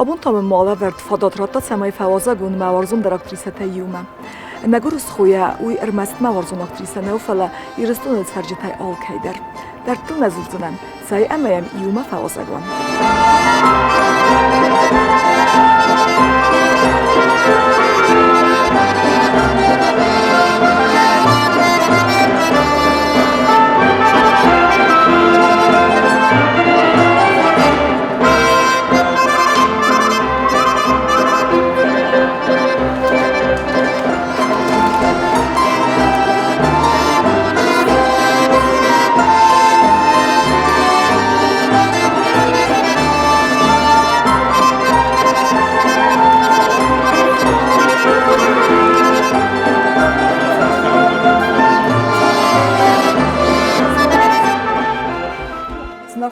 Abun tam alăvărd fototratta semai fawazăgun mawarzum dar actrisetə yuma. Nagurus xuya uy ermast mawarzum aktrisa neufala iristun tsarjitay alkayder. Dar tu nazulzunan say amayam yuma fawazăgun.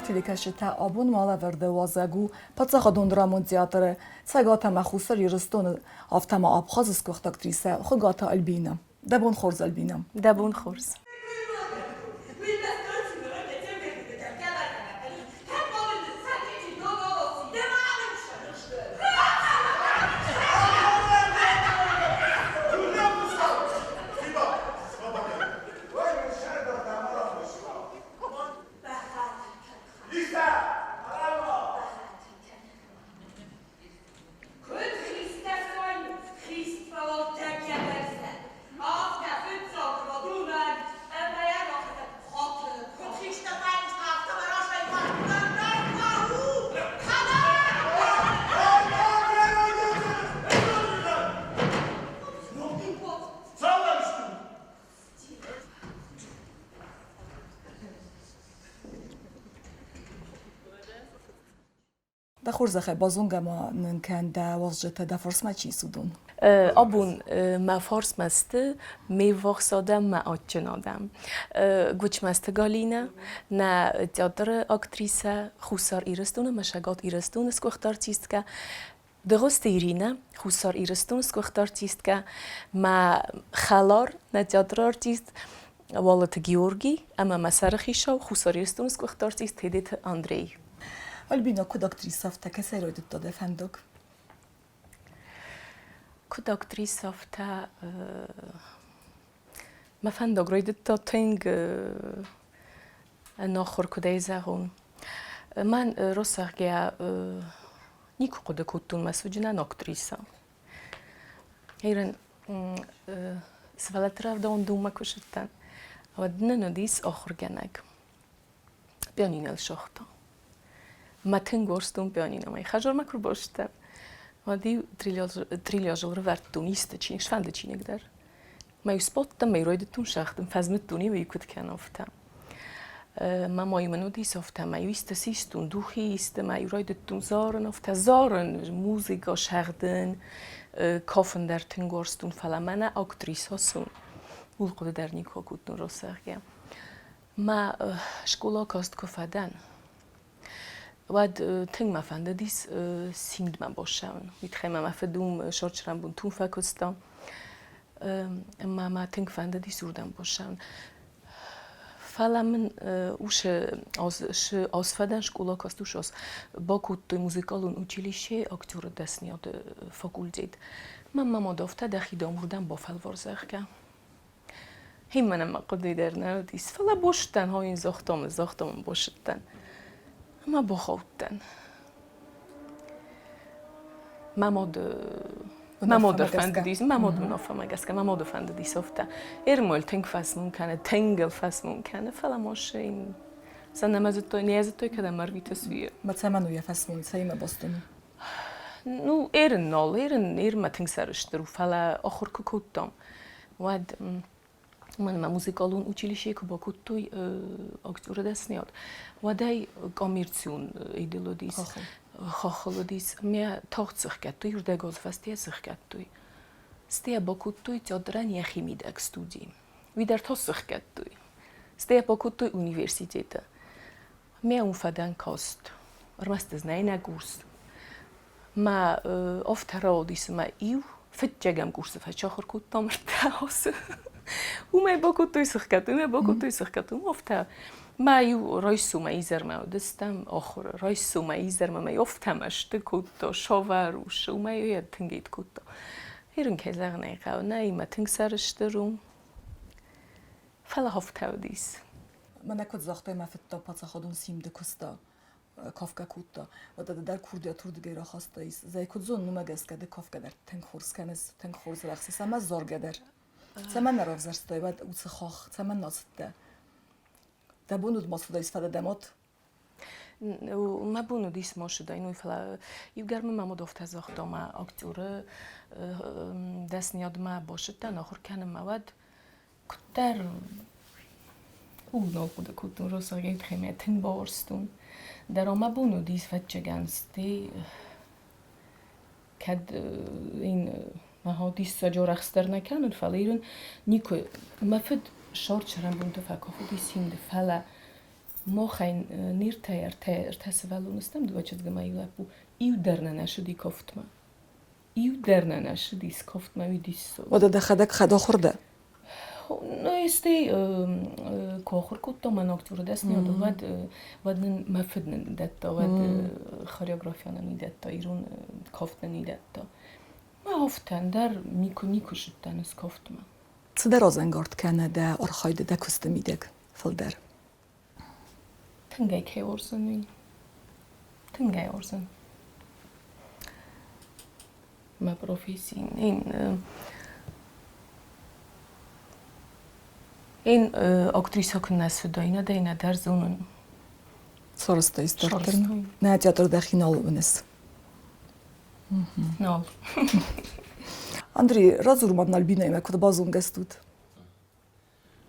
Teлекашета абун алăвăрд Уазăгу пацахадун драмон театры цагата махусар ирстон автама абхаз скохт актриса Хуыгаты Альбина. Дабун хорз Альбина. Дабун хорз. Da xurzaxe bazunga ma nınkan da vazjeta da forsma çi sudun. Abun ma fors masty me voxsadam ma atçınadam. Guç masty Galina na teatr aktrisa Xusar irstun mashagat irstun skocht artistka. Dыгъуызты Irina Xusar irstun skocht artistka ma khalar na teatr artist Walat Georgi ama masarxisha Xusar irstun skocht artist Hedet Andrei. Альбина, куда актриса в таке серойду то дефендок? Куда актриса в та ما فندق روی تا تنگ ناخور کدای زغون من راسخگه نیکو قد کتون مسوجنا ناکتریسا ایران سوالت رفت دون دوما کشتن و دنن دیس آخر گنگ بیانین الشاختا متن گرستون بیانین مای خجار مکر باشتن و دی تریلیاج رو ورد نیست چینگ شفند چینگ در ما يسبوتم ما يريدتون شاختم فازمتوني ويكود كان أفتم ما منو ديس أفتم ما يستسيستون دوخيست ما يريدتون زارن أفت زارن موسيقى شاردن كافن در تنگارستون فلا من أكتريس هستون ولقد در نیکو کودن راسخگه ما شکولا کاست کفدن واد تنگ ما فنده دیس سیند من باشم میتخیم ما فدوم شارچرم بون تون فکستم ما تنگ فنده دی سردم باشم فعلا من اوش از فدن شکولا کاستوش از با کود موزیکالون اوچیلیشه اکتور دست نیاد فاکولتیت ما دافته دخی داموردم با فلورزخ که هم منم قدی در نردیس فعلا باشتن ها این زاختم باشتن ما بخوتن ما فنددیس ما نفهمم گسکه ما فنددیس افته ارمال تنگ فاس ممکنه تنگل فاس ممکنه فلا ماشه این مثلا نمازت تو نیازت تو کدام مروی تصویر مثلا منو یه فاس مون سعی مباستم نو ایرن ما تنگ سرشتر و فلا آخر کودم واد من موزیکالون اوچیلیشه که با کودتوی اکتور دست نیاد وادای کامیرسیون ایدولودیس خاخلودیس میا تاخت سخکتوی یورده گاز فستی سخکتوی ستی با کودتوی تیاتران یخی میدک استودی ویدر تا سخکتوی ستی با کودتوی اونیورسیته میا اون فدان کاست رمست زنای نگورس ما افترادیس ما ایو فت جگم گورس فچاخر کودتام ارتاس وما باكو تويسخكت وما باكو تويسخكت ومفتا ما يو رايسو ما يزر ما دستم آخر رايسو ما يزر ما يفتمش تكوتو شاور وش وما يد تنجيت كوتو هيرن كذا غنيقة وناي ما تنكسرش تروم فلا هفته وديس من نکود زخته ما في التوب خودون سیم دکستا کافکا کوتا و در کوردیا تورد گیرا خواسته ایست زای کود زون نما گس کده کافکا در تنگ خورس کنس تنگ خورس رخصی سما زور گدر سما نراف زرستای بعد اوت خاخ سما ناسته دبوند ماسودا استفاده دمات ما بونو دیس ماشده اینو فلا یوگرم ما مدافت زخته ما اکتور دست نیاد ما باشد تا نخور کنم مواد کتر او نبوده کتون رو ساگید خیمتن بارستون در آما بونو دیس فتچه گنستی کد این ما دیس سجا رخستر نکنن فلا ایرون نیکو ما فد شار چرم بونده فکافو دیس هینده فلا ما خین نیر تایر تسولون استم دو بچه دگه مایو اپو ایو درنه نشدی کافت ما ایو درنه نشدی کافت ما وی دیس و ده خدک خدا خورده نه استی کاخر کت من اکتور دست نیاد ود مفید ندت ود خریوگرافیان نیدت ایرون کافت نیدت ما هفتن در میکو شدن از کافت ما چه در آزنگارد کنه ده آرخایده ده کست میدگ فلدر تنگای که ورزنی تنگای ورزن ما پروفیسین این اکتریسا کنناس فداینا دینا در زونن سرسته استراتن نه تئاتر دخینال ونس نال Andri, razurman Albina'yı kod bazun gestut.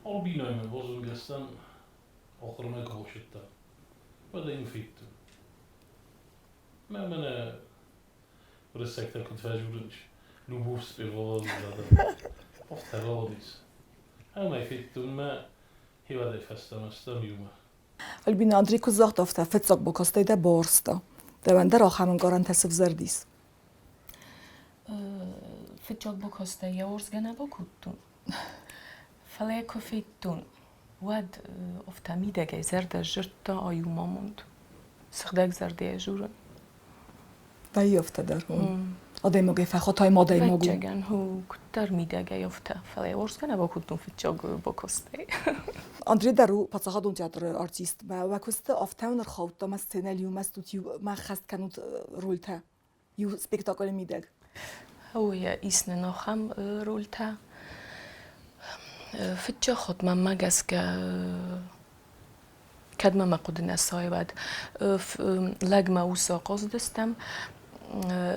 Albina'yı bazun gestan okurma koşutta. Vad är infittu? Men resekta kontväjurunch. Lubovspel var det. Ofta radis. Ama infittu ma hivade festa mestam yuma. Albina Andri kuzakt ofta fetsak bokastayda borsta. Devende rahamın garantasif zerdis. فتشوك بوكوستا يورز جنا بوكوتون فلاكو فيتون واد افتامي دقي زرد جرتا ايو ماموند سخدك زرد يجورن داي افتا در هون آدای موگه فخوتای مادای موگو فتشگن هو کتر میدگه افتا فلاورز جنا بوكوتون فتشوك بوكوستا Andri درو پاتساخادون تئاتر آرتیست با وکست افتاون رخوت ما سناریو مستوتیو ما خست کنوت رولتا یو سپیکتاکل میدگ هو يا إسنا نخم رولتا فتشا خد ما جسكا كد ما قدنا سايباد لجما وسا قصدستم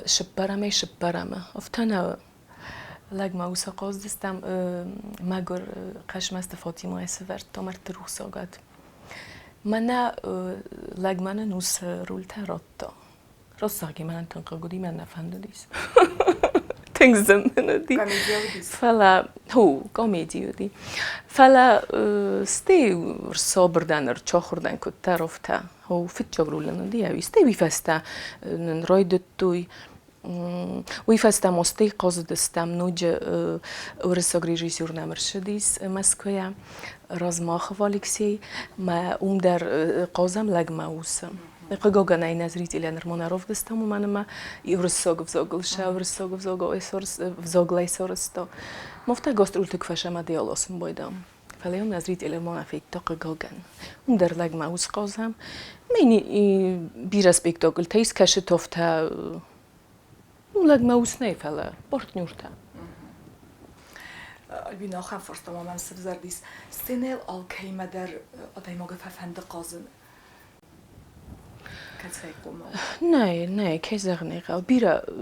شبرمه افتنا لجما وسا قصدستم ماجر قشمست فاطمه سفرت تمرت روح ساقد منا لجمانا نوس رولتا راتا راستاقي من تنقل من نفهمدیس تنزم دي فلا هو كوميديو دي فلا ستي صابردن چاخوردن كنت تعرفته هو فيت شغلولن دي استي بيفستا نرايدتوي ويفستا مستي قصدستم نوج ورسا ريجيسور نمرشديس مسكويا رازماخ والكسي ما در قازم لگماوسم قاقا نای نزریت ایلی نرمانه راف دستم و منم یورساگ وزاگل شا ورساگ وزاگل ایسورس وزاگل ایسورستا مفته گاست رول تکفشم دیالاسم بایدم فلیام نزریت ایلی نرمانه فیت تا قاقا در لگماوس قازم مینی بیر سپیکتاکل تیس کشت تفته لگماوس نه فلا بارت نورته Albina خم فرست ما من سبزردیس سنل آلکیمه در آدای موگه ففند قازن نه کیزر نیقه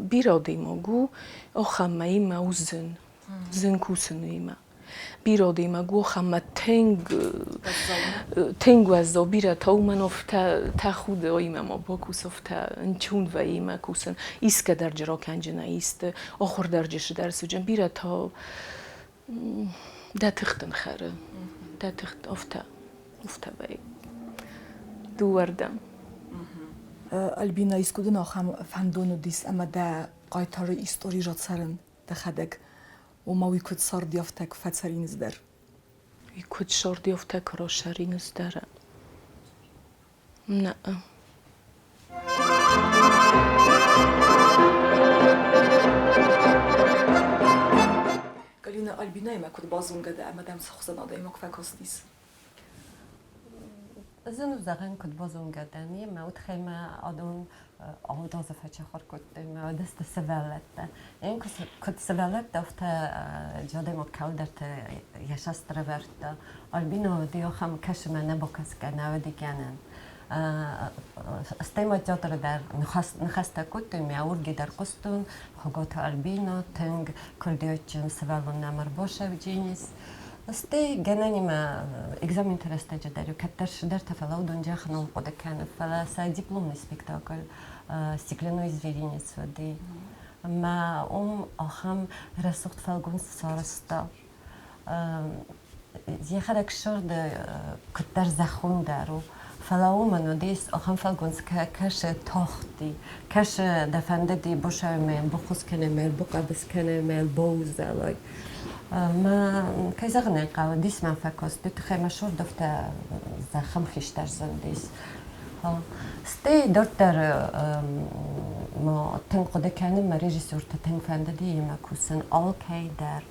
بیرا دیماگو آخمه ما زن کوسن ایما بیرا دیماگو آخمه تنگ وزا بیرا تا من افتا خود ایما ما با کوس افتا انچون و ایما کوسن ایست که در جرا کنجنه ایست آخور درجش در سجن بیرا تا ده تختن خره ده تخت افتا بای دووردم Альбина искудна хам фандону дис ама да قایتار істوری رات سرن ده خدک و ما وی کد سار دیافتک فتسرینز در وی کد سار دیافتک راشرینز در نه قالينا ألبينا ما كنت بازون قد مدام سخزنا دايما كفاكوستيس زنو زغن كنت بازون قدني ما وتخيما أدون عودة زفتش آخر كنت ما دست سوالت این كنت سوالت دفت جاده مكال درت يشست رفرت ألبينا ديو خم كش ما نبوكس كنا ودي كانن استيما جادر در نخسته كنت میاورگی در قستون خوگات ألبينا تنگ کردیوچن سوالون نمر باشه وجینیس استی جنانی ما اگزامین ترسته جداريو كترش درت فلا ودون جاخنون قد كان فلا سا дипломный спектакль стеклянной зверинец воды ما آخم رسوخت فالگون سارستا يخرج شرد كتر زخون دارو فلاو منو دیس آخم فالگونس کش تاختی کش دفنده دی باشه میل بخوز کنه میل بقبض کنه میل بوز لای ما كيزغني قاو ديس ما فاكوس تخيما شور دفتا زخم خيشتر زنديس ستي دورتر ما تنقد كان ما ريجيسور تن فنددي ما كوسن اوكي دار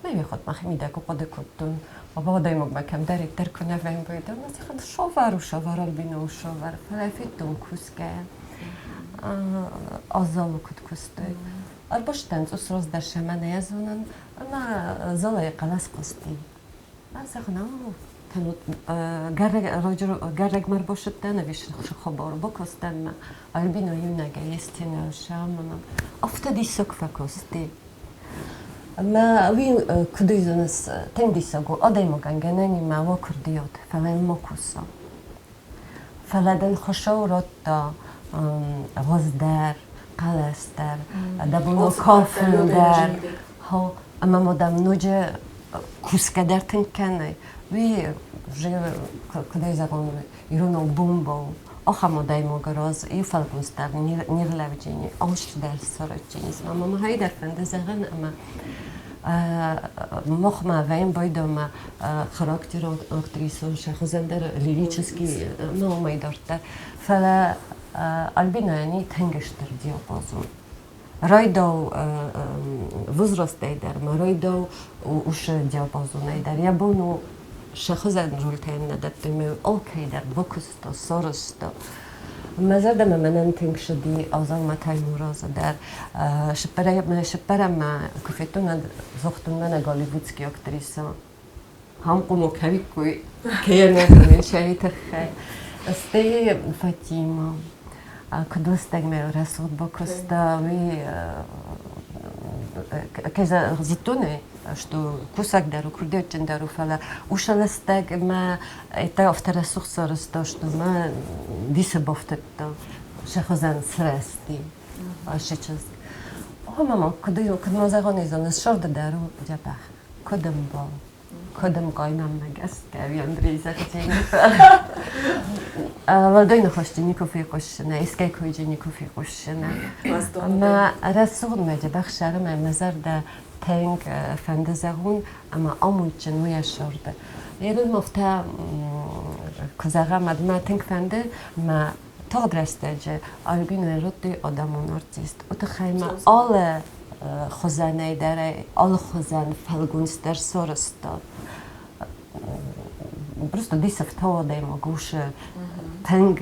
ما ياخد ما خميدا كو قد كنتون بابا دايما ما كم دارك در كنا فين بيدا ما تخد شوفر وشوفر البينا وشوفر فلا فيتون كوسكا ازالو كنت كوستي البشتنز أسرز در شمانه يزونن أما زلای قلاس قستی أزغنا تنو گرگ مر باشد نویش خبر بکستن ما ألبينا يوناجا يستنا شامنا أفتدي سكفة كستي ما وين كديزونس تندي سجو أديمو كان ما وكرديات فلان مكوسا فلادن خشورات غزدار قلستر دبونو کافن در ها اما مدام نوجه کوسکه در تنکنه وی کدای زبان ایرانو بومبو آخه مدای مگراز ای فلگونستر نیرلوجینی آش در سرچینیز اما ما هایی در فنده زغن اما مخما وين بايدوما خاراكتر اكتريسون شخصندر ليريتشسكي ما ما يدارت فلا ألبينا يعني تنگشتر ديابازون رايدو وزرسته در ما رايدو وش ديابازون در يابونو شخصن جولتين ندتمي اوكي در بوكستا سورستا مازال ما منن تنگشدي اوزان ما تايموراز در شپرم كفتون زختون من هوليوودسكي اكتريسا هم قومو كوي كيانا من شريط خي استي فاطمه كدوستك ما رسول بوكستا وي كذا زيتوني что кусак дару курдёчен дару фала ушаластак ма это автора сухсорсто что ма дисе бофтетто шахозан срести ашичас о мама кадо загонизон шорда дару жапах кодам гайнам нагас кави андрей захтени валдойна хошти никофи қошна искай койжи никофи қошна ма расул мажабах шарам мазарда تنگ فندزگون اما آموزش نویا شورده. یه مفته کزاگا مدام تنگ فنده ما تقدرسته جه آلبینا رودی آدمون آرتیست. و تخیلی آل خزانه داره آل خزان فلگونستر سرسته. просто دیسفتها دایم گوشه تنگ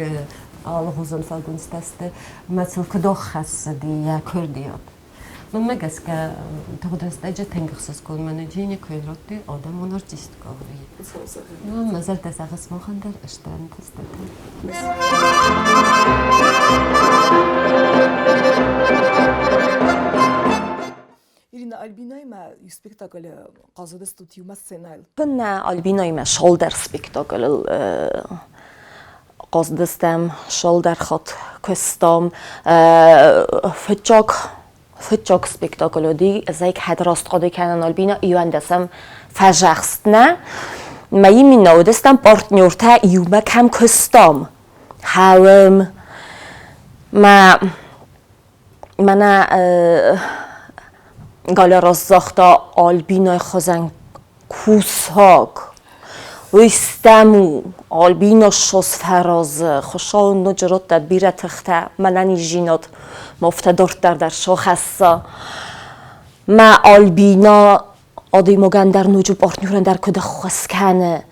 آل خزان فلگونستسته مثل کدو خاص دی یا کردیات. من مگس که تقدرسته جه تنگخص کن من جینی کردی آدمون آرتیست کاری. من مزر دستگاه مخندر اشتران تستم. إيرينا ألبينا ما يسبكتاكل قاصد استوديو مثل. كنا ألبينا ما شولدر سبكتاكل قاصد استم شولدر خط كستام فتشاك سبكتاكل دي زيك حد راست قاضي كان ألبينا يواندسم فجأستنا ما يمين نودستم بارتنيرتا يوما كم كستام هاوم ما قال رزاختا آلبینا خزن کوساک ویستمو آلبینا شوز فرازه خوشان نجرات در بیره تخته ملنی جینات مفتدارت در شاخصا ما آلبینا آدی مگن در نوجو پارتنورن در کده خسکنه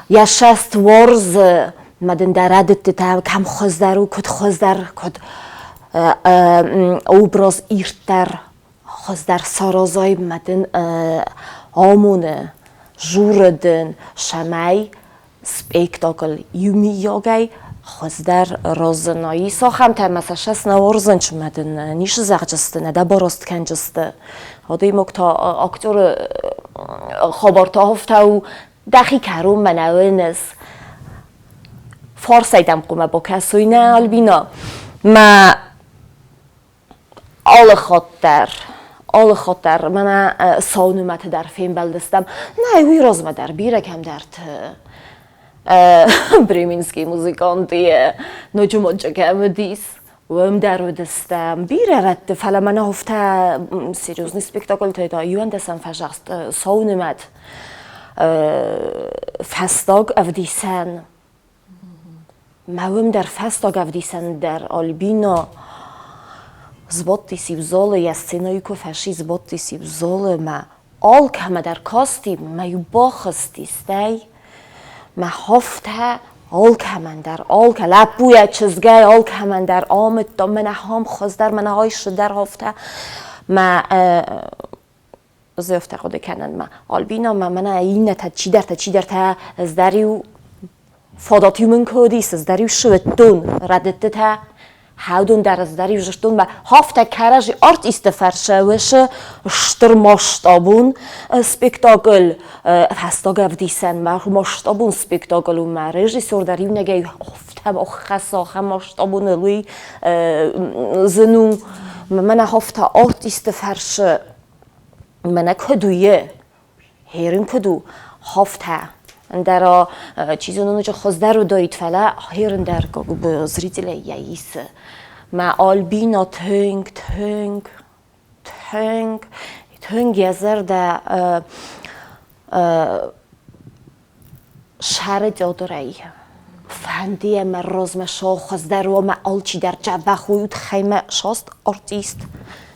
یا شست ورز مدن در عدد تا کم خزدر و کد خزدر کد اوبراز ایرتر خزدر سارازای مدن آمونه جوردن شمای سپیکتاکل یومی یاگای خزدر رازنایی ساخم تا مثلا شست نوارزن چون مدن نیش زغجسته نده باراست کنجسته هادوی مکتا اکتور خبرتا هفته و دخی کرون منوینس فارسیدم قومه با کسوی نه آلبینا ما آل خاطر من سانومت در فیلم بلدستم نه وی رازمه در بیره کم درت بریمینسکی موزیکانتیه نجوم آنجا کم دیس وم در ودستم بیره رد فلا من هفته سیروزنی سپیکتاکل تایدا یوان دستم فشخست سانومت فستاگ افدیسن موم در فستاگ افدیسن در آلبینا زبطی سیبزاله یا سینایی که فشی زبطی سیبزاله ما آل که ما در کاستی ما یو باخستیستی ما هفته آل که من در آل که لپوی چزگای آل که من در آمد دا من هم خواست در من هایش در هفته ما زیفته خوده کنن ما آلبینا ما من این تا چی در تا از دریو فاداتی من کودیس از دریو شوتون ردت تا هودون در از دریو جشتون با هفته کرج آرت استفرشه وشه شتر ماشتابون سپیکتاکل فستاگ افدیسن ما ماشتابون سپیکتاکل و ما رژیسور دریو نگه هفته با خساخه ماشتابون لوی زنو من هفته آرت استفرشه من کدویه هیرین کدو هفته در چیزی نوچه خزده رو دارید فلا هیرن در به زریدل یاییس ما آلبینا تنگ یزر در شهر جادرایی فهندیه من رازم شا خزده رو ما آلچی در جبه خوید خیمه شاست آرتیست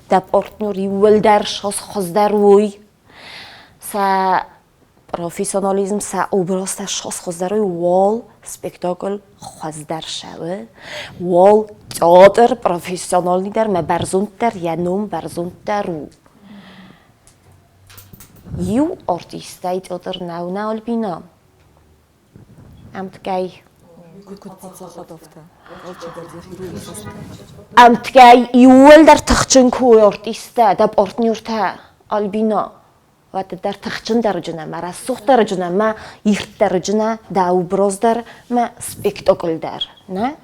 در پارتنوری ول در شاست خزده روی سا پروفیسیونالیزم سا اوبراست شخص خزدروی وال سپیکتاکل خزدر شوه وال تئاتر پروفیسیونالی در ما برزونتر یا نوم برزونتر رو یو آرتیستای تئاتر نو نه آلبینا امتگای یول در تخچن کوی آرتیستا در پارتنورتا آلبینا و در تخچن درجنه ما رسوخ درجنه ما ایرت درجنه داو براز در ما سپیکتاکل در نه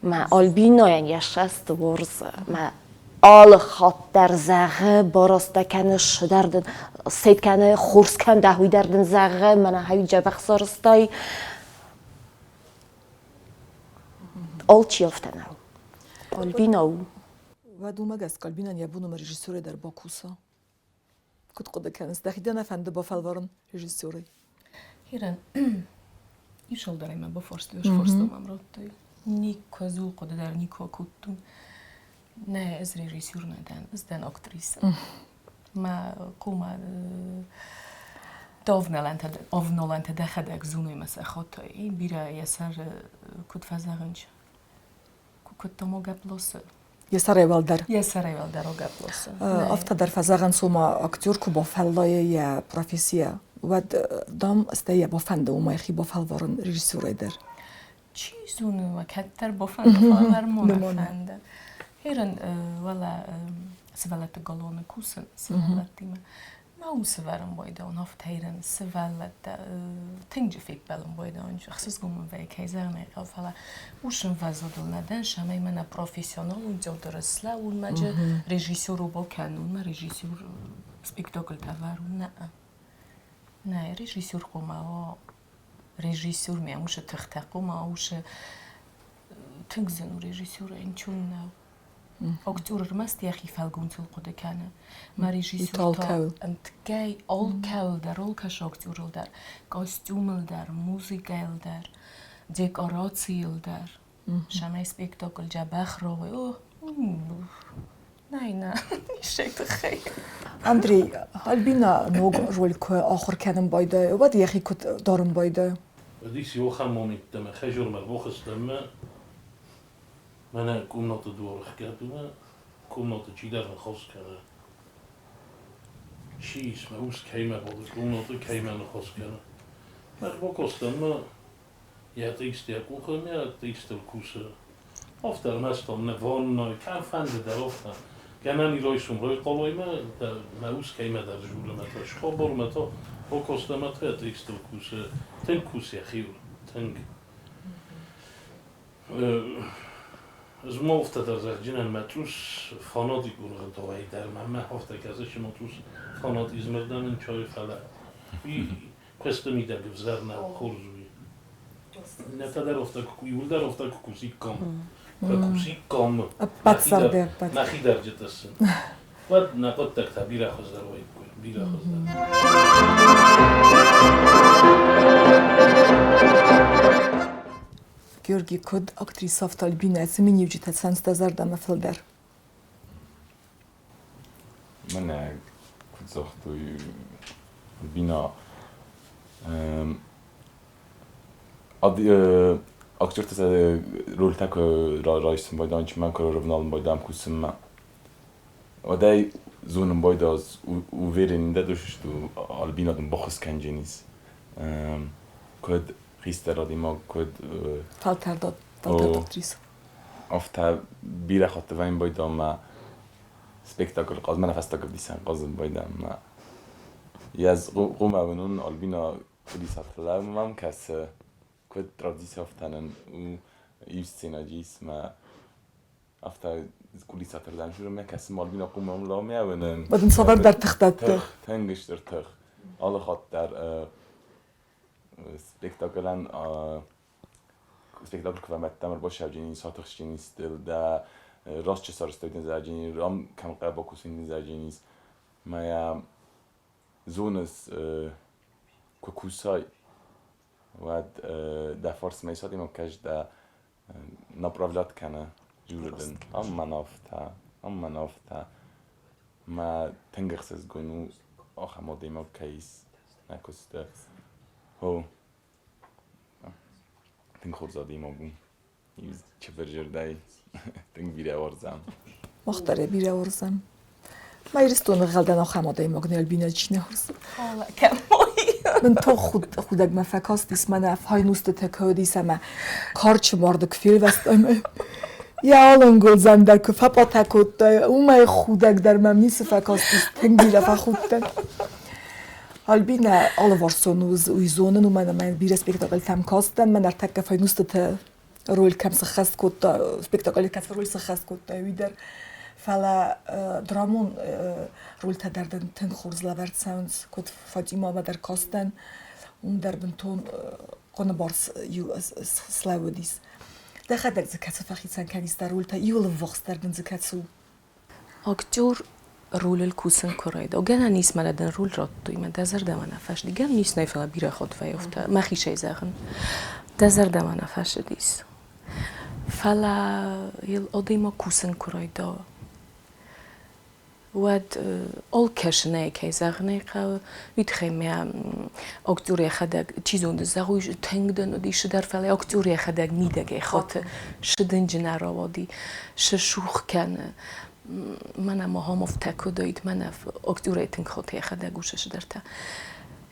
ما آلبینا یعنی شست ورز ما آل خاط در زغه باراست کنه شدردن سید کنه خورس کن دهوی دردن زغه من هایی جبخ سارستای آل چی افتنه آلبینا و دومه از آلبینا یبونم رژیسور در باکوسا كنت قد كانت دخيدنا فند بافالورن ريجيسوري هيرن يشل داريما بفرست وش فرستم امراتي نيكو زول قد دار نيكو كوتون نه از ريجيسور ندن از دن اكتريس ما قوما دافنالانت دخدك زوني مسا خاطئي بيرا يسر كنت فزغنج كنت تمو قبلوس يسرای در آگه بلوسه. افتا در فضاغن سوما اکتور کو با فلای یا پروفیسیا و دام استیا با فنده و مایخی با فلوارن رژیسوری در. چی زونه و کتر با فنده فلوار فنده. هیرن ولی سوالت گالون کوسن سوالتی ما او سوارم باید آن هفت هیرن سوالت تنج فیک بلم باید آنج خصوص گمون وی کیزر نیقه فلا وشم وزادل ندن شمای من پروفیسیونال و جو درسلا و مجه رژیسورو با کنون ما رژیسور سپیکتاکل تورون نه رژیسور قوما رژیسور میاموش تخته قوما اوش تنگ زنو رژیسور این چون نو اکتور رمست یخی فلگون تل قده کنه مریجی ایتال سوتا کل. انتگای آل کل در آل کش اکتورل در کاستیومل در موزیکل در دکوراتیل در شمای سپیکتاکل جا بخراوه اوه نه شکل خیلی اندری البینا نوگ رول که آخر کنم بایده و دیگه کت دارم بایده وديس يوخا موميت دم خجر مربوخ دم من كوم نوت دور خكات ما كوم نوت جيدار نخص كذا شيء اسمه وش كيما بود كوم نوت كيما نخص كذا مربوخ دم يا تيست يا كوخم يا تيست الكوسه افتر مستم نفون كان فند در افتا کنانی رویشون روی قلوی ما در موس کیما در جور متا شخبر متا او کستمت هست ایستل کوسه تنگ کوسی خیور تنگ از ما افتا در زرجین متروس فانادی گونه دوایی در من هفته که ازش متروس فاناد ازمردم این چای فلا بی قسط میده گفزر نه خورزوی نه تا در افتا کویول در افتا کوسی کام کوسی کام بدسرده نخی درجه تسن و نقد تک تا بیره خوز در وای کوی بیره خوز در Georgi kod aktrisa v Альбина, se mi njivđite sen sta zarda me filder. من كنت زختو البينا اکتور تا رول تک رایستم باید آنچه من کار رو بنالم باید هم کسیم من و دای زونم باید از او ویرین ده دوشش تو البینا دم بخص کنجی نیست کد خیسته را دیما کد Falter aktrisa. افتا بیره خاطر و این باید هم سپیکتاکل قاز من نفستاکل دیسن قازم باید هم از قوم اونون البینا کلی سطر لهم هم کس کد ترادیسی افتانن و ایو سیناجیس ما افتا کلی سطر لهم شروع می کسی البینا قوم هم لا می اونن Badın savar der tıxtatdı. تنگش در تخ آل خاطر سپیکتاکلن سپیکتاکل که متمر باشه جنین ساتخش جنین استل دا راست چه سرستویدن زرجینی رام کم قربا کسین زرجینی ما یا زونس کوکوسای و دا فارس میسادی ما کش دا نپراولات کنه جوردن ام منافتا ما تنگخس از گونو آخه ما دیما کیس نکسته هو تنگ خورزادی ما بون چه برجر دای تنگ بیره ورزم مختاره بیره ورزم. ما یرستون غلدن آخه ما دایم اگه البینا چی نهرز. حالا کمایی من تو خودک مفکاست دیس من افهای نوست تکو دیسم کارچ مارد کفیل وستم. یا الان گل زنده که فپا تکوت دای اومای خودک در من میس فکاست دیس تنگ بیره فخودن. Альбина алăвăрсону уйзонын у мен бире спектакль там костен мен артак файнустата роль кам сахаст кот спектакль кат роль сахаст кот уйдер фала драмон роль та дарден тен хорзлаверт саундс кот фатима ва дар костен der бентон قن بارس يو سلاوديس ده خدك زكاة فخيسان كان يسترول تا يول الوقت دردن زكاة اکتور رول الکوسن کراید و گنا نیست مردن رول رات توی من دزر دم نفش دیگر نیست نیفلا بیره خود فیفته مخیشه زخن دزر دم نفش دیس فلا یل آدیما کوسن کراید ود آل کشنه که زخنه که وید خیمه اکتوری خدک چیزون دزاویش تنگدن و دیش در فلا اکتوری خدک میدگه خاطر شدن جنرا وادی شوخ کنه من ما هم افتکو داید من اکتوری تنگ خاطر خدک گوشش درته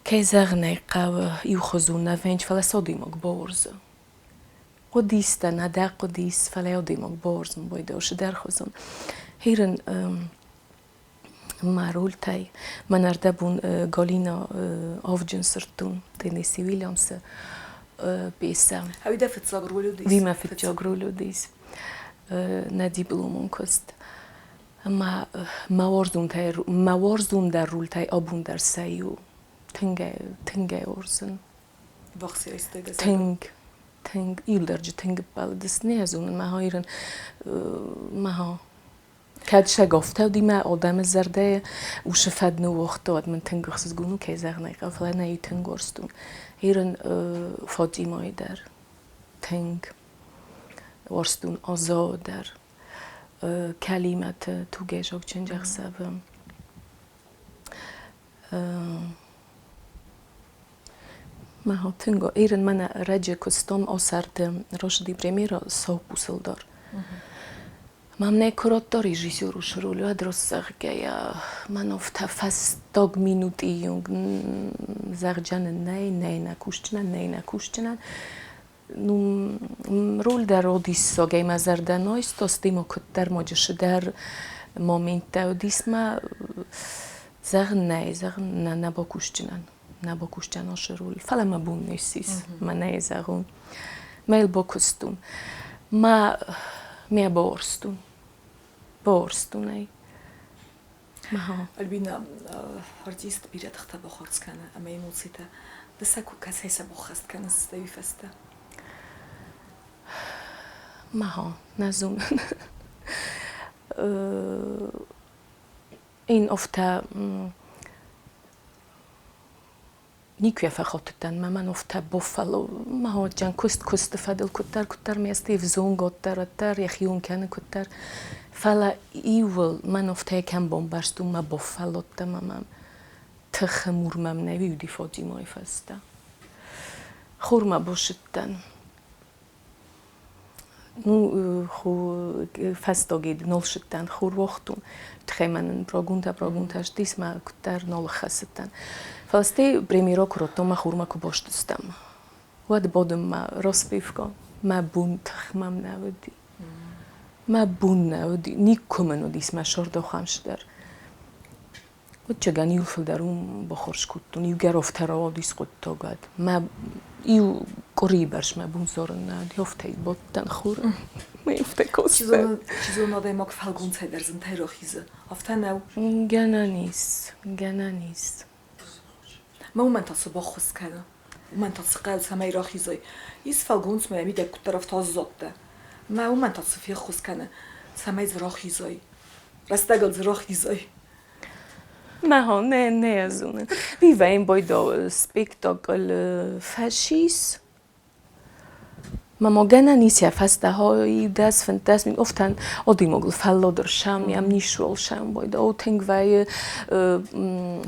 که زخنه که یو خزون نفینج فلا صدیمک بارز قدیست نده قدیس فلا دیمک بارز باید اوش در خزون هیرن مرول تای من ارده بون گالینا آفجن سرتون تنیسی ویلیامس بیسم هاوی دفت ساگرولو دیس ویما فت جاگرولو دیس ندی بلومون کست ما موارزون در رول تای آبون در سایو تنگه ورزن باخسی ایستگه تنگ ایل درجه تنگ بالدس نیازون ما هایرن ما ها کدش گفته دیمه آدم زرده وش فد نو وقت آد من تنگخس گونو که زغنی قفله نه تنگورستون ایران فاطمه در تنگ ورستون آزاد در کلمات تو گیشک چنج حسابم ما ها تنگو ایران من رجع کستم آسرد راشدی پریمیرا ساو پوسل دار من نکرات داری رژیسور شروع و درست زغگه من افت فستاگ مینوت ایونگ زغجن نه نکوشتن رول در اودیس ساگه مزرده نایست استیمو کت در ماجش در مومنت اودیس ما زغ نه نبا کوشتن رول فلا ما بون نیستیس ما نه زغون میل با کستون ما می بورستون ای Альбина, артист бирет хта бохорскана, а мей муцита. Да саку касайса бохасткана стави феста. Маха, назум. این افته نیکوی فخاتتن من افته بوفالو ما جان کست فدل کتر میستی وزون کتر یخیون کنه کتر فلا ایول من افته کم بومبرستون ما بوفالو تمام تخمورمم نویدی فاطمه فسته خورما باشدن نو خو فستاگید نول شدن خور وقتون تخمنن براگونتاش دیس ما کتر نول خستن فلسطی پریمیرا کراتم ما خورما کو باشدستم ود بادم ما راسپیفکا ما بون تخمم نودی ما بون نودی نیکومنو دیس ما شرد خامش در و چگانی یوفل درون بخورش کتون یو گرفتر آدیس قطع گد ما یو قریبش ما بون زارن ندی افته بودن خورم ما افته کسته چیزو ناده ما که فلگون های در زن تایرا خیزه افته نو گنه نیست ما اومن تاسو با خوز کنه اومن تاسو قلب سمای را خیزه ایس فلگون سمای میده کتر افته زاده ما اومن تاسو فی خوز کنه سمای زرا خیزه رستگل زرا خیزه ما نه از اونه بیوه این باید سپیکتاکل فشیس ما گنه نیست یا فسته های دست فنتست می افتن آدی مگل فلا درشم یم نیشول شم باید او تنگ وی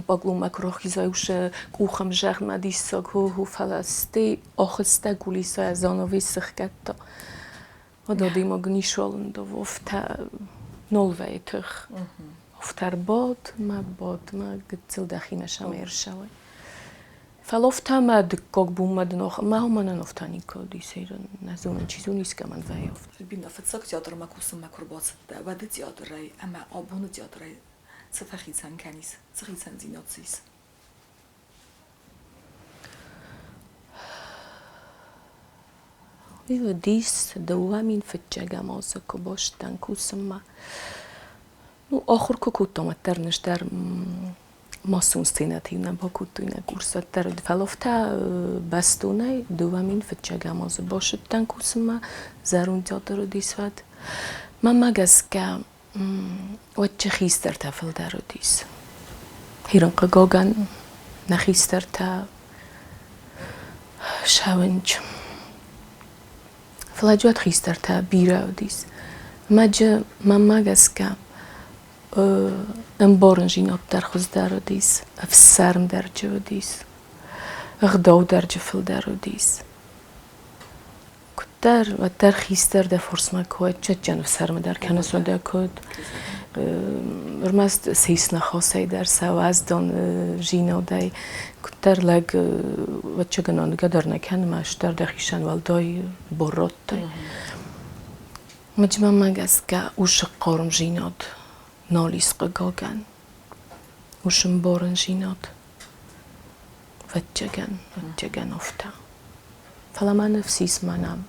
باگلو مکرو خیزای وشه کوخم جغ مدیساگ هو فلستی آخسته گولیسای از آنوی سخکتا و دادی مگل نیشولن دو افته نول وی تخ افتر باد ما گتزل دخینه شم ایرشوی فلافتا ما دکاک بوم مدناخ ما هم نفتانی کادی سیرن نزون چیزو نیست که من ویافت. البینه فتساک تیاتر ما کوسم مکربات ده و ده تیاتر رای اما آبون تیاتر رای سفخیتن کنیس سخیتن زیناتیس. وی دیس دوامین فتجگم از کباشتن کوسم ما نو آخر کوتام ترنش در ماسون سیناتی نباکوت اینه کورسات در فلافتا بستونه دوامین فتجگم از باشدن کوسم ما زرون تیاتر دیسواد ما مگس که وچه خیستر تفل در دیس هیران قگاگن نخیستر تا شاونج فلاجوات خیستر تا بیره دیس ما مگس که امبارن جینات در خوز در دیس افسرم در جو دیس اغداو در جفل در دیس کتر و در خیستر در فرس مکوید چه جن افسرم در کنسو در کد ارمست سیس نخواسته در سواز دان جینا دای کتر لگ و چه گنان گدر نکن ماش در دخیشن والدای برات دای مجمع مگس که اوش قارم جینات نالیس قگاگن وشم بارن جینات وچگن افتا فلا من نفسیس منم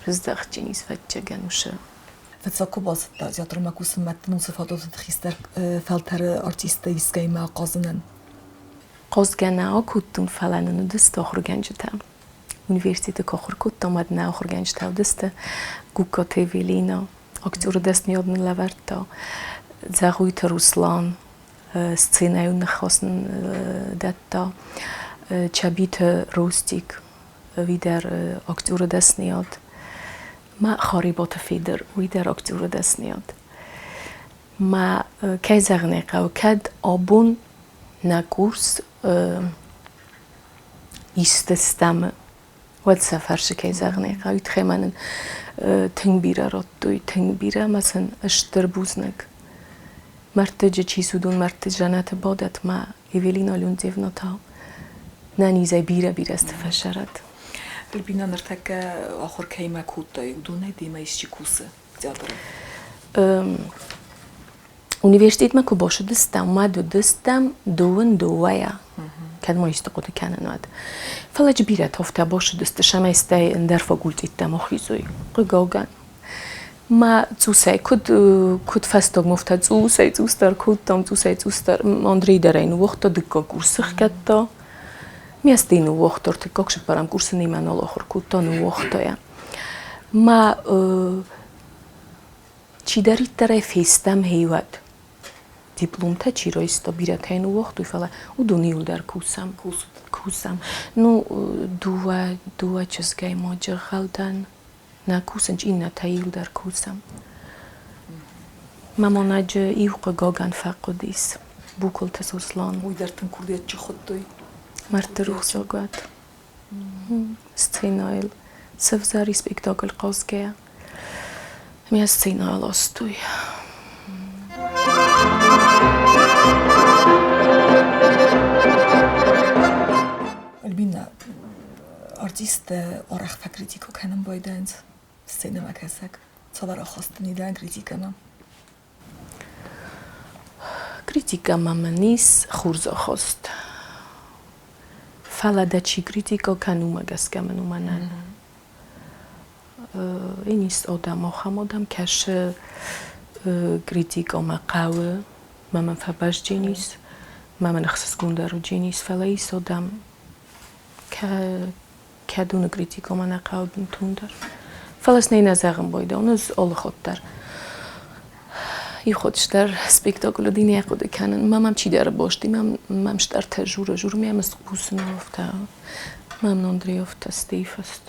رزدخ جنیس وچگن وشه فتساکو باز ده تیاتر ما کوسم متنون صفاتات خیستر فلتر ارتیسته ایسکای ما قازنن قازگن آکوتون فلا ننو دست آخر گنج تام Universitet Kocher kut omad na ochorganjtav deste guka te vilina aktör dest mi odn laverta زغویت روسلان سценаю نخواستن دتا چبیت روستیک ویدر اکتور دست نیاد ما خاریبات فیدر ویدر اکتور دست نیاد ما که زغنقه و کد آبون نکورس ایستستم ود سفرش که زغنقه وید خیمانن تنگ بیره راد دوی تنگ بیره مثلا اشتر بوزنگ مرتج چی سودون مرتج جنت بادت ما ایویلین آلیون زیوناتا نانیزای بیره استفشرد البینا نرتک آخر کیما کودتای دونه دیمه ایشچی کوسه زیادره Üniversitet ma kuboşu dıstam, ma dıstam doğun doğaya. Kad ma işte kodu kananad. Falaj biret hafta boşu dıstı şama istay der fakultetem oxizoy. Qgogan. Ma zusay kud fastog mufta zusay zustar kudtam zusay zustar Andrei derayn vaqta dikka kursıq katta. Miastinu vaqtor tikok shparam kursini man oloxor kudtan vaqtaya. Ma چی دارید در فیستم هیواد دیپلم تا چی رایست بیرت هن وقت فعلا و دنیول در کوسم نو دو چیزگای ماجر خالدن نه کوسنج این نتایل در کوسم مامانج ایوق گاگن فقدیس بوکل تسوسلان وی در تن کردیت چی خود دوی مرد روح زاگات سценایل سفزاری سپیکتاکل قاسگه Mi scenala ostuj. البینا آرتیست آرخ فکریتیکو کنم بایدند سینما کسک صبر خواستنی دن کریتیکم کریتیکم نیس خورزا خواست فلاده چی کریتیکا کنوم گسکم نومنن این است آدم کش کریتیکا مقاوه من فباش جنیس من خصوص گندارو جنیس فلای است آدم که دون کریتیکا من قاو بنتوندر فلاس نه نزاقم باید اونز آل خود در ای خودش در سپیکتاکل دینی خود کنن من چی در باشتی من در تجربه میم سقوس نفته من نندری افته استیف است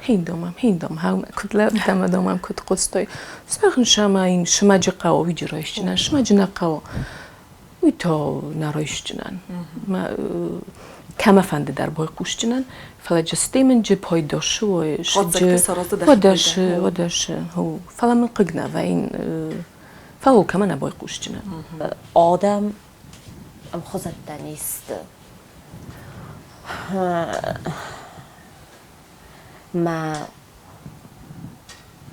هندم هم کدلا دام کد قصتای سرخن شما این شما جقاو ویجرایش جنن شما جنقاو وی تا نرایش جنن ما کم فنده در بای قوش جنن فلا جسته من جه پایداشه وداشه هو فلا من قگنه و این فلا کم نبای قوش جنن آدم ام خزد دنیست ما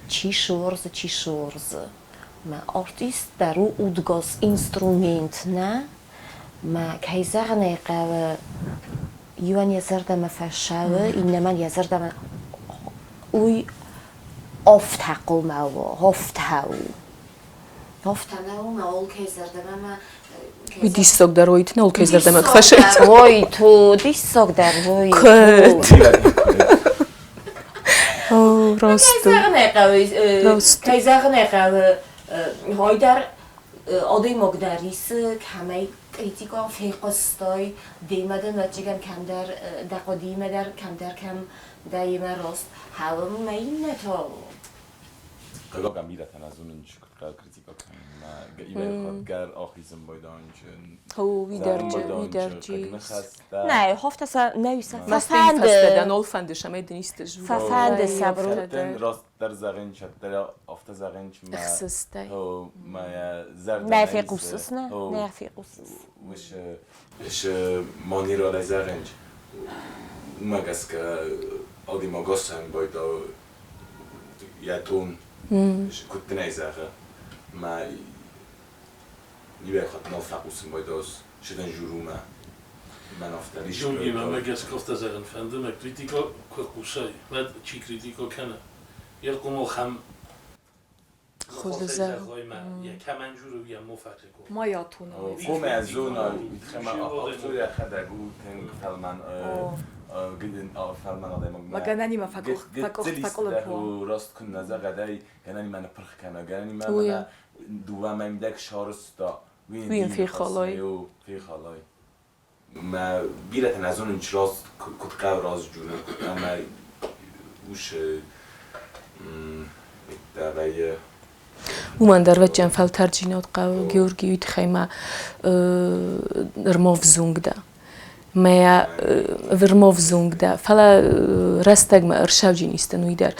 چی شورز ما آرتیست در او اودگاز اینسترومنت نه ما کیزر نیقه یوان یزردم فشاوه اینما یزردم اوی افتقو ما افتهاو ما اول کیزردم ما وی دیستاک در ویت نه اول کیزردم کفشت وای تو دیستاک در ویت راست کیزر نقاوه های در آدای مقداریس کمی کریتیکا فیقستای دیمده نتیجم کم در دقیمه در کم دایمه راست هوا مین نتا قلقم بیرتن از اون قل کریتیکا کنیم ایوه خودگر آخیزم بایدانچن هو ویدر جی نه هفته سا نویسه ففند فستدن اول فندش هم ایدنیستش ففند صبر راست در زغنچ در آفته زغنچ ما اخسسته هو ما زرد نه فی قوسس نه فی قوسس وش مانی را زغنچ ما گس که آدی ما گسن بایدا یاتون کت نیزاغه ما نیبه خود نافقوسم بایداز شدن جرومه من افتادیش جونگی من گس کافت زغن فنده ما کریتیکا کوکوسای و چی کریتیکا کنه یا کمو خم خود زغن یا کمان جورو یا مفاجئ کو ما یاتون کوم از اون خم آفتور یا خدگو تنگ فلمن فرمان آدم ما گنانی ما فکر راست کن نزد قدری گنانی من پرخ کنه گنانی من دوام میدک شارستا وین فی خالای ما بیرت نزون انچراز کت قوراز جونه اما وش دقیقه ومن در وجه فل ترجینات قو گیورگی ویت خیمه رموف زونگ ده ما ورموف زونگ ده فلا رستگ ما ارشاوجی نیستن وی در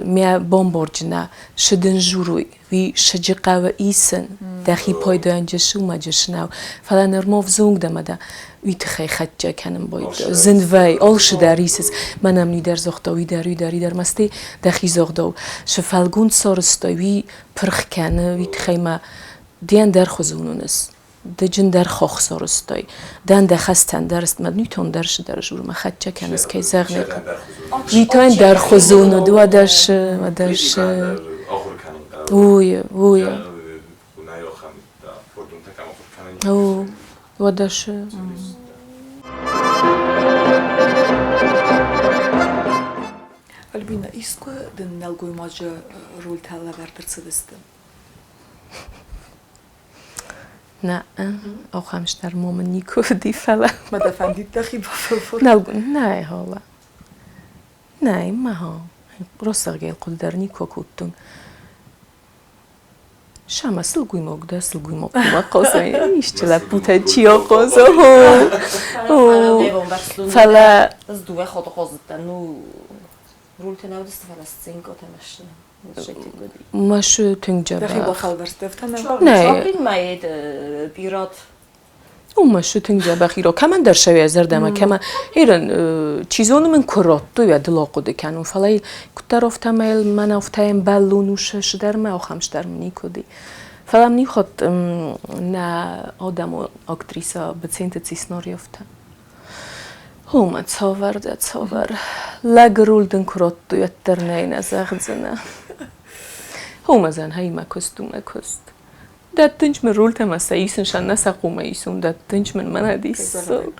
ما بامبورجنا شدن جوروی وی شجع قو ایسن دخی پایدو انجشو ما جشناو فلا نرموف زونگ ده مده ویت خی خدجه کنم باید زندوی آلش دریسس منم نی در زختا وی در مستی دخی زخداو شفالگون سارستای وی پرخ کنه ویت خی ما دیان در خوزونونس دجن در خوخ سارستای دان دخستن درست مدنیتون درش در جور ما خدجه کنس کی زغ نکن ویتان در خوزونو دو درش اوه او وداش Альбина, иско ден нелгой може роль тала вертърцедестен? نه auch همشتر مومن نیکو دی فلا ما دفندید دخی با فلفور؟ نه حالا نه ما ها راسته گیل قدر نیکو کودتون شما سلگوی مگده سلگوی مگده قصای ایشتلا بوده چیا قصا فلا از دوه خود قصدن نو رول تناودست فلا سینگو تمشن ماشو تنجا دخی با خالبرست دفتن نه شابین ماید بیرات ماشو تنجا بخیرا کمان در شوی از دردم کمان ایران چیزونو من کرات توی دلاقو دکنم فلای کتر افتمایل من افتایم بلونوشش در ما آخمش در منی کدی فلام نیخواد نه آدم و اکتریسا بچینت سیسناری افته هما تصور لگرولدن کرات توی در نین از اخزنه هما زن هایی مکست دادتنج من رول تماسا ایسنشان نساقوما ایسون دادتنج من هدیسوک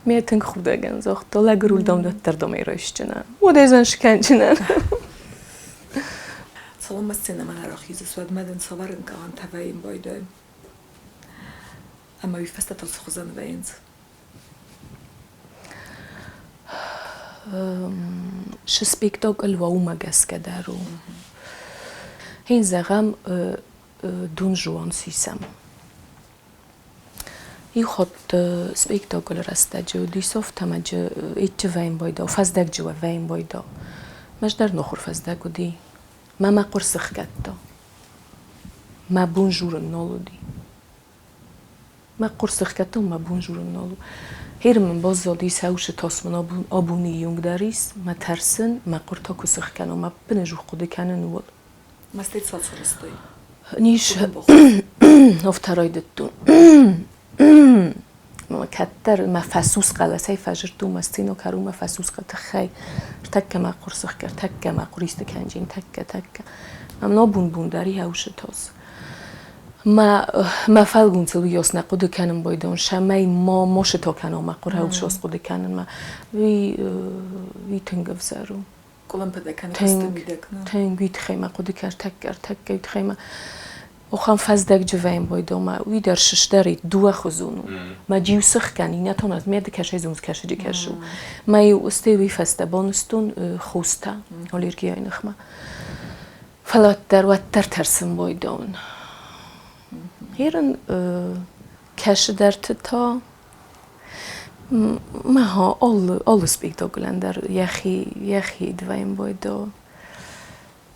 میتنگ خورده گنزاخت دالا گرول دام دادتر دامی رایش جنن و دیزن شکن جنن سلام مسینه من هراخیز سواد مدن سوارن که آن تبایم بایده اما بیفسته تاس خوزن وینز شسپیکتاگ الواو مگس که دارو هین زغم دون جوان سیسم ای خود سپیکتاکل رسته جو دیسوف تماج ایچ وین بایدا و فزدک جو وین بایدا مش در نخور فزدک دی ما قرصخ کتا ما بونجور نالو دی ما قرصخ کتا ما بونجور نالو هیرم باز دیس هاوش تاسمن آبونی یونگ داریس ما ترسن ما قرتا کسخ کنم ما بنجو خود کنن ول مستید سال سرستوی نیش افترايدتون ما كتر ما فاسوس قلسي فجرتو مستينو كارو ما فاسوس قتخي تك ما قرصخ كر تك ما قريست كنجين تك ام نو بون داري هاوش تاس ما فالگون تلو یاس نقود کنم بایدان شمای ما ماشه تا کنم ما قره هاوش از قود کنن ما وی تنگف زارو کلم پده کنه کستم میدک نه تنگ وی تخیمه قود کر تک وی تخیمه وخام فزدک جویم بایدان ما وی در شش داری دو خوزونو ما جیو سخ کنی نتونست میاد کشه زوز کشه جی کشو ما یو استی وی فسته بانستون خوسته آلرگی های نخمه فلات در وتر ترسم بایدان هیرن کش در تا ما ها all spektaklen där jag dvaim bojdo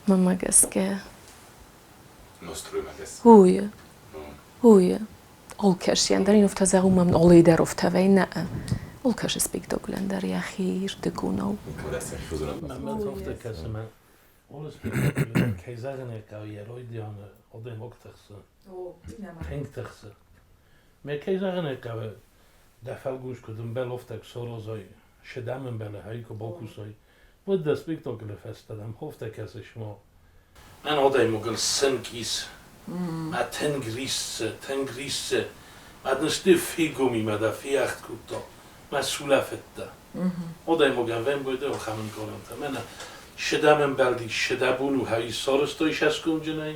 mamma gaske Uje all kash yani där inofta zarum man all där ofta väina all kash spektaklen där jag irte kuno men ofta kanske man all spektaklen kejsaren är karriärodian och den vakterse tänkterse men kejsaren är دفعگوش کدوم بلافت سالازای شدمن بله هایی که باکوسای بود دست spektakl festadam hofta kase شما من آدای مگل سنکیس ما تنگریس ما دنشته فیگومی ما دا فیاخت کتا ما سولافتا آدم مگویم بوده و خمین کارم تمنه شدم بلدی شدبون و هایی سارستای شسکم جنای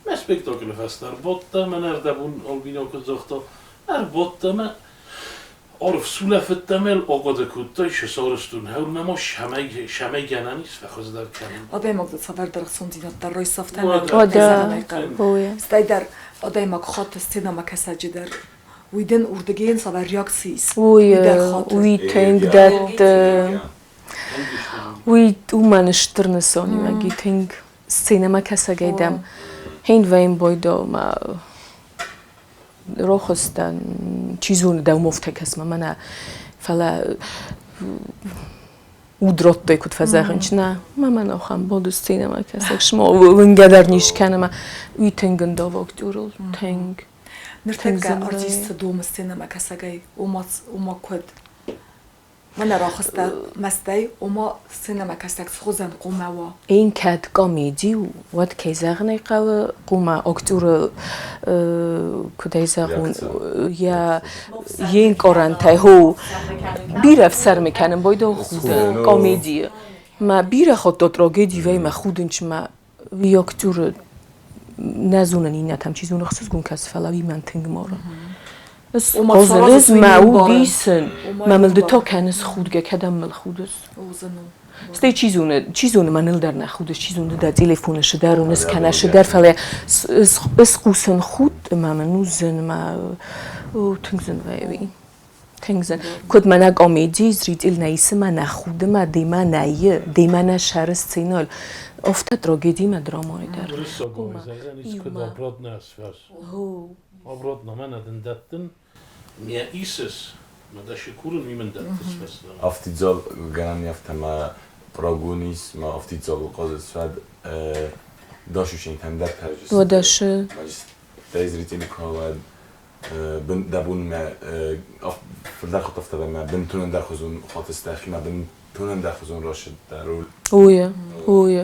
من سپکتاکل فستر بوده من اردبون آلبینا که زختا بوده من عرف سوله فتمل آقاده کودتای شسارستون هول ما شمه گنانیست و خوز در کنیم آدم مگد سفر در خسوندینات در روی صفتن استای در آدم مگ خاط استینما کساجی در ویدن اردگین سفر ریاکسیس وی تنگ داد وی منشترنسانی مگی تنگ سینما کساگیدم هین ویم بایدا ما روخستن چیزون دو مفتکس من فلا ودرات دایکود فزاخنچ نه من آخام بود سینما کسک شما ونگدر نیش کنم وی تنگن داوک دورل تنگ نرتقى ارتيست دوم السينما كساجي وما كود من راخسته مستي وما سينما كساك سخوزن قوموا این کد کامیدی و واد کی زغنی قوما اکتور کدای زغون یا این کارنته هو بیرف سر میکنم باید خود کامیدی ما بیره خود تراژدی وی ما خودنچ ما وی اکتور نزونن این نتام چیزون خصوص گون کس فلاوی من تنگ ماره قازلز معودیسن مملد تا کنس خودگه کدام مل خودس ستی چیزونه منل در نخودش چیزونه در تلفنش در و نس کنش در فلا اسقوسن خود ممنوزن ما تنگزن وی تنگزن کد من کامیدی زرید ال نیست من نخوده ما دیما نیه دیما نشرست سینال افت تراژدی ما درامای در آبراد نسفاس آبراد نمان ندندتن میا ایسس ما داشکورن میمن دتس فسلا افتیزال گرانی افتم پراگونیس ما افتیزال قاضی سفد داشوشین هم در ترجیح و داش تایزریتی میکنم بن دبون ما در خط افتاده ما بنتونن در خزون خاطر استخی ما بنتونن در خزون راشد درول اوه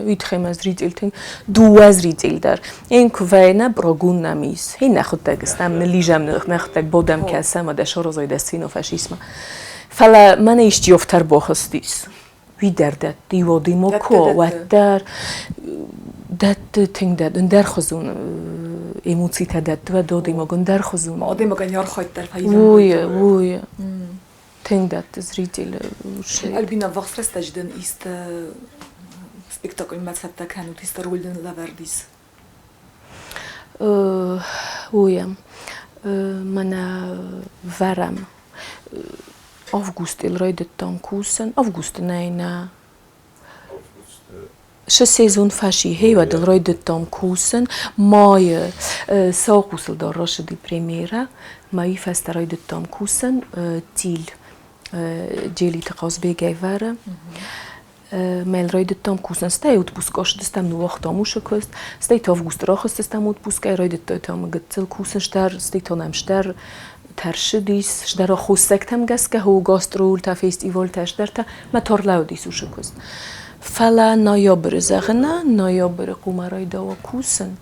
ویتخیم از ریتیل تنگ دو از ریتیل در این کوه نه براگون نمیس هی نخود تگستم نلیجم نخود تگ بودم کسم و دشار روزای دستین و فاشیسم فلا من ایشتی افتر باخستیس وی دردت دیوادی مکو و دت تنگ دت در خزون ایموتی تدت و دادی مگن در خزون آدم مگن یار خواهد در فایزم اوه تنگ دت از ریتیل Альбина вахсреста жден ист спектакль мацатта канут ист ролден лавардис اوه من ورم август ройдет там кусен август не ش سیزون فشی هیو دل رایدت تام کوسن مای ساقوسل دار راشدی پریمیره مایی فست رایدت تام کوسن تیل جیلی تقاس بیگی وره مال رایدت تام کوسن ستایوت بوسکاش دستم نو وقت آموش کست ستایت август راخست دستم ود بوسکای رایدت تام گتل کوسن شتر ستایت آنم شتر ترشدیس شتر خوستکتم گس که هو گاسترول تا فستیوال تشتر تا ما تورلاودیس وش کست فلا نایابر زغنا نایابر قمرای دوا کوسن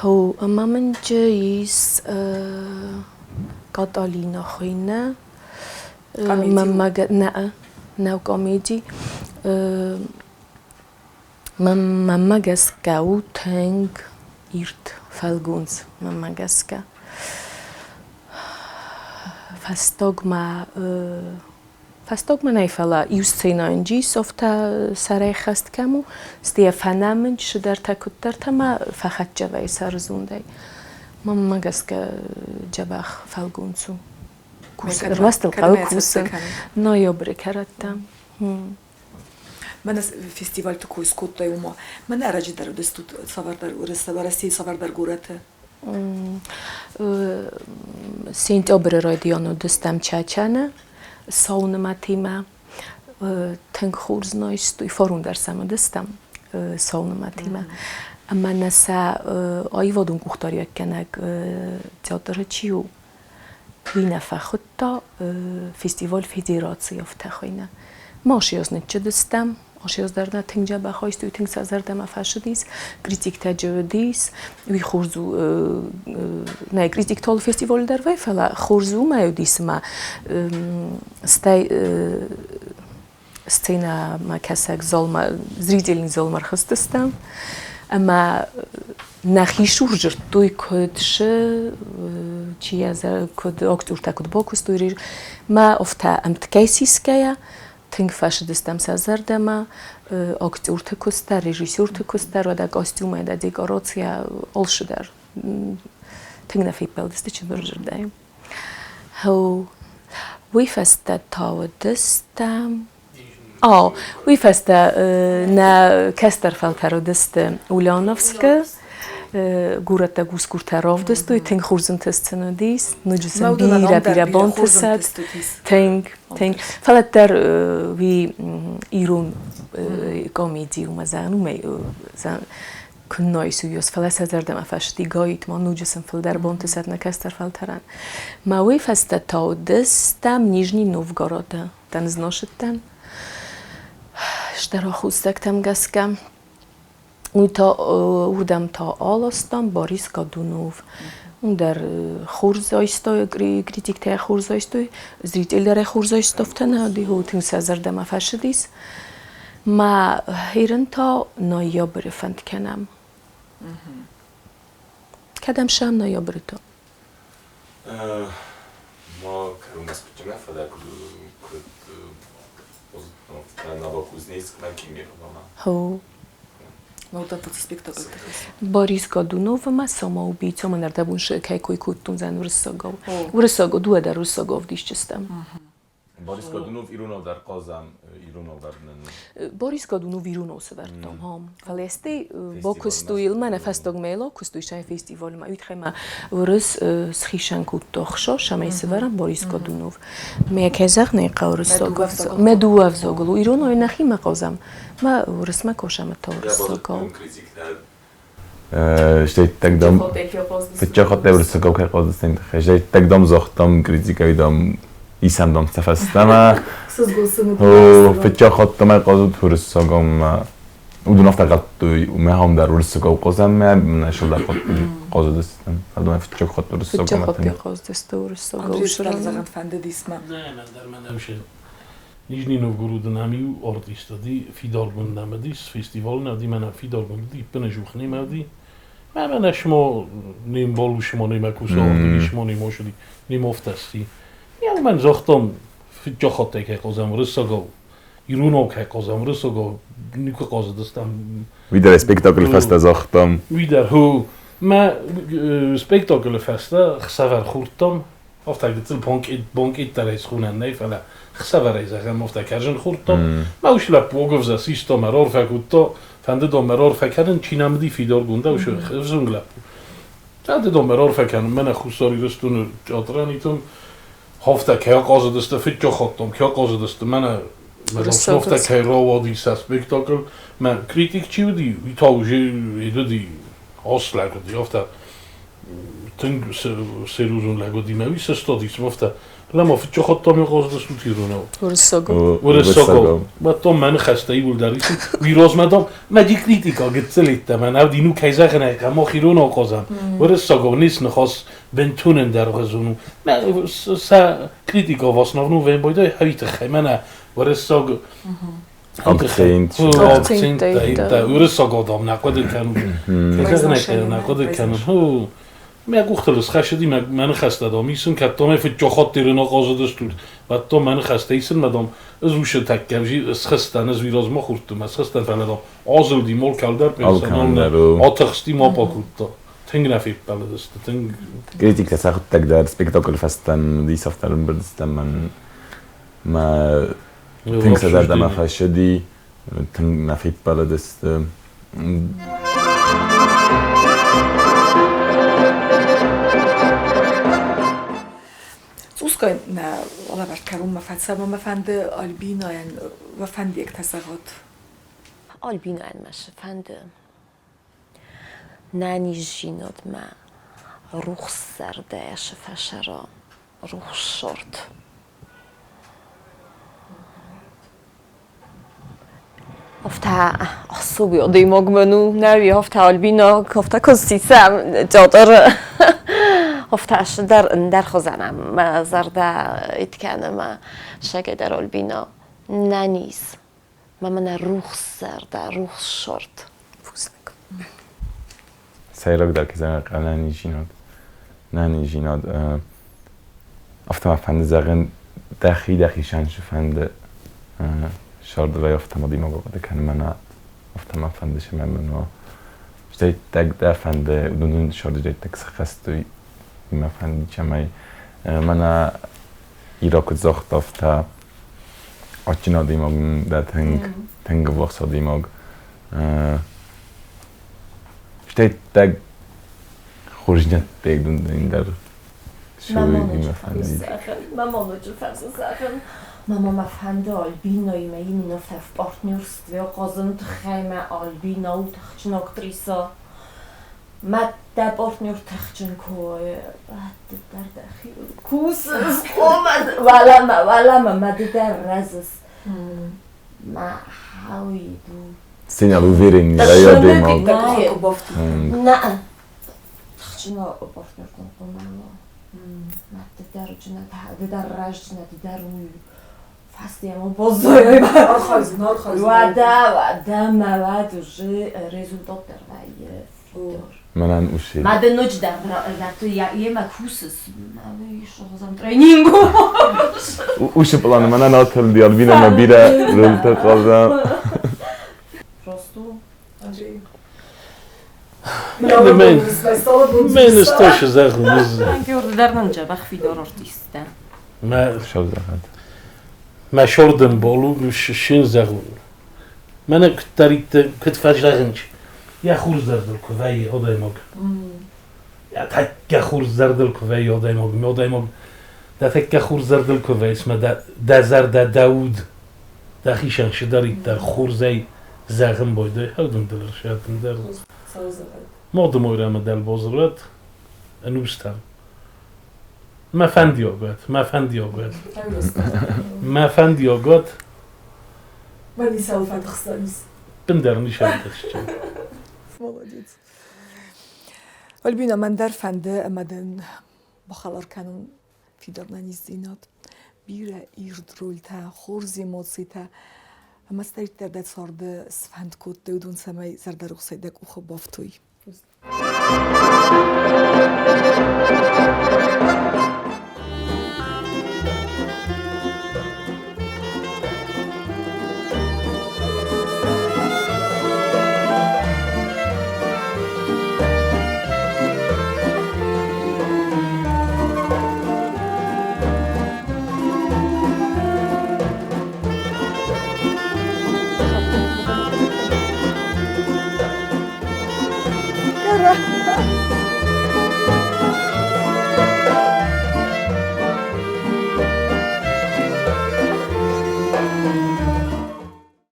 هو اما من جایس کاتالینا خینه نه کامیدی ممگس کاو تنگ ایرت فالگونز ممگس کا فاستوگ من ایفلا یوستینا انجی سوفتا سرای خست کمو ستی فنامنج شدر تکوتر تما فخت جوای سرزونده من مگس که جبخ فالگونسو کوسر راستل قاو کوسر نایابر کردم من فستیوال تو کوسکوت دایوما من اراجی در دستوت سوار در رستی سوار در گورته سنتابر رادیانو دستم چاچانه ساونماتیما تنگ خورز نایست و فارون درسم دستم ساونماتیما اما نسا آیوادون کوختاریک کنگ تئاتر چیو وینا فخوتا فستیوال فدراسیون افتخاینه ماشی از نچه دستم Hoşyazdardına tınca baxayst, tınc sazardama faşidis, kritik təcrübədis, vi xurzu ne kritik tol festival der ve fala xurzu mayudis ma scena ma kasak zolma zritelin zolmar xastastam. Ama naxishur jrtuj kodsh chia za kod oktur tak od boku stojrir ma ofta amtkesiskaya tink fashidistam sazardama oktur takustar režisor takustar da kostiuma da dekoracija olshidar tink na fipeldisti chburjrdai ho we festa tawadistam we festa na Kesterfelterodist Ulyanovska góra tego skurtarowdys, to ten churzem tescenodis, nujusem bira bontesat, ten falater vi irun komedium za kunnoisujos falasazardama fashtigoit ma nujusem felder bontesat na Kesterfelteran. Ma we festa taudis tam Nizhny Novgorod, ten znoszit ten. Szterachustek tam gaska. Udam to Olostam, Boris Godunov. Der Churzojstoj, kritik te Churzojstoj, zritelere Churzojstovtana, die hoting sazardama fashidis. Ma hiren to noyobre fand kenam. Kadam sham noyobre to. Ma kerülne spitjeme fedek, na boku znisk, mękimie Ho. Boris Godunov ma samoubийцом нардабунш кайкой куттун зан врсогов. Врсогов дуада врсогов дишчестам. Boris Godunov irunov dar qazam, irunov dar Boris Godunov irunov severtom ham. Falesti bokustu ilmana festogmelo, kustu ishay festival ma uitkhema vrus sxishan kuttokhsho shamay severam Boris Godunov. Me kezagni qawrssogov. Meduavzoglu irunov nakhi ma qazam. Ma vrus ma kosham tawrssogov. Steht tak dom. Fetjachot tawrssogov kay qazstin. Steht tak dom zochtam kritikay dom Isam dom stafastama. Fetjachot tamay qazut vurssogom. Udunov taqattu umeham dar vurssogov qazam ma nashulda qazudistam. Fadom fetjachot vurssogom. Fetjachot qazudistam vurssogov. Zagan fandedisma. Ne, der men nevše. Nizhny Novgorod nami artista di fidalgon namadis festival nadi men fidalgon di penejuch nemadi. Men ashmo nim bolushmo nemakus ardi shmo nemoshdi nemoftasti. Ja, men zochtom fetjachot ke qazam vurssogov. Irunov ke qazam vurssogov. Nik qazudistam. Wieder spektakelfesta zochtom. Wieder ho ma spektakelfesta xaver khurtom. Ofta gitzel bonk ittareis khunan nefala. خسافر ایزه مفته کرجن خورد ما وش لپوگف ز سیستم مرار فکوتا فنده دو مرار فکرن چینم دی فیدار گونده وش خفزون لپو فنده دو مرار فکرن من خوستاری رستون جاترانیتم هفته که قاضی دسته فیچا خودم که قاضی دسته من هفته که راوادی سپیکتاکل من کریتیک چی بودی ویتاوجی ایدی اصل کردی هفته تنگ سروزون لگودی موی سستادیس مفته لما فيتشو خطام يقصد سوتيرونو ورسوغو باتم من خسته‌ای بود دریسی ویروز مدام مدی کریتیکا گتسلیت من اودی نو کایزاخنه کما خیرونو قازم ورسوغو نیست نخواست بنتونن در غزونو من سا کریتیکا واسناونو وین بایده هویت خیمنه ورسوغو Akzent. ورسوغو دام نقد کنو نقد کنو من گفتم خشدی من خسته دام ایشون کتام فجاخات دیرنا قاضی دستور و تو من خسته ایشون مدام از وش تکیمجی از خستن از ویراز ما خوردم از خستن فلدا آزل دی مال کلدر پیشان آتخستی ما پاکوتا تنگ نفیب بلدست تنگ کریتیک تساخت تک در spektakel festen die softaren berdistem man ما تنگ سزد ما خشدی تنگ نفیب بلدست Uskaj na alăvărd karum ma fatsaba ma fande Альбина en wa fande ektasagot. Альбина en ma fande nani jinod ma ruh serde shfashara ruh short. هفته آسوبی آدی مگمنو نوی هفته آلبینا هفته کستیسم جادر هفتهش در خزانم زرده ایتکنم شگه در آلبینا ننیز من روح زرده روح شرط فوز نکن سیراک در که زنگ ننی جیناد افته ما فند زغن دخی شنش فند شارد رای افته ما دیما گفته کنه من افته ما فندش منو شتای تگ فند دون شارد جای تک سخستوی ما فندی چمای من ایراک زخت افته آچینا دیما در تنگ وقت دیما شتای تگ خورجنت تگ دون این در شوی دیما فندی مامان جو فرزن ساخن ماما مفهند آلبینایی می مینفت پارتنرستوی قازم تخیمه آلبینا و تخچن اکتریسا مد در پارتنر تخچن کوی بعد در دخیل کوس اومد ولما مد در رزس ما هاوی دو سینالو ویرین یا دیما نه تخچن پارتنر کنم مد در جنت در رج جنت در روی فستی اما بازوی وده مواد رزولتات در وی منم اوشی مد نوچ در تو یه مکوسس من شغلم ترینینگو اوشی پلان منم ناتل دی آلبینا مبیره رولت قازم راستو من استوش زغن من gördü dernanca بخفی دار artiste. ما شردم بالو شين زغن من كنت فاجرنج يا خور زردل كوفي odajmog ja tak خور زردل كوفي odajmog da tak خور زردل كوفي اسمه da زرد داود da خيشان شداريت da خور زي زغن بويده هودن دلر شاتن در مودم oyrama del bozulad انوستم ما فندي اوقات من سوف تخصنيس بندرني شاتخش молодец Альбина من در فنده امدن بخالار کنون فیدار ننیز زیناد بیره ایرد رولتا خورزی موسیتا اما استرید در داد سارده سفند کود دودون سمای زرده رخصیدک اوخو بافتوی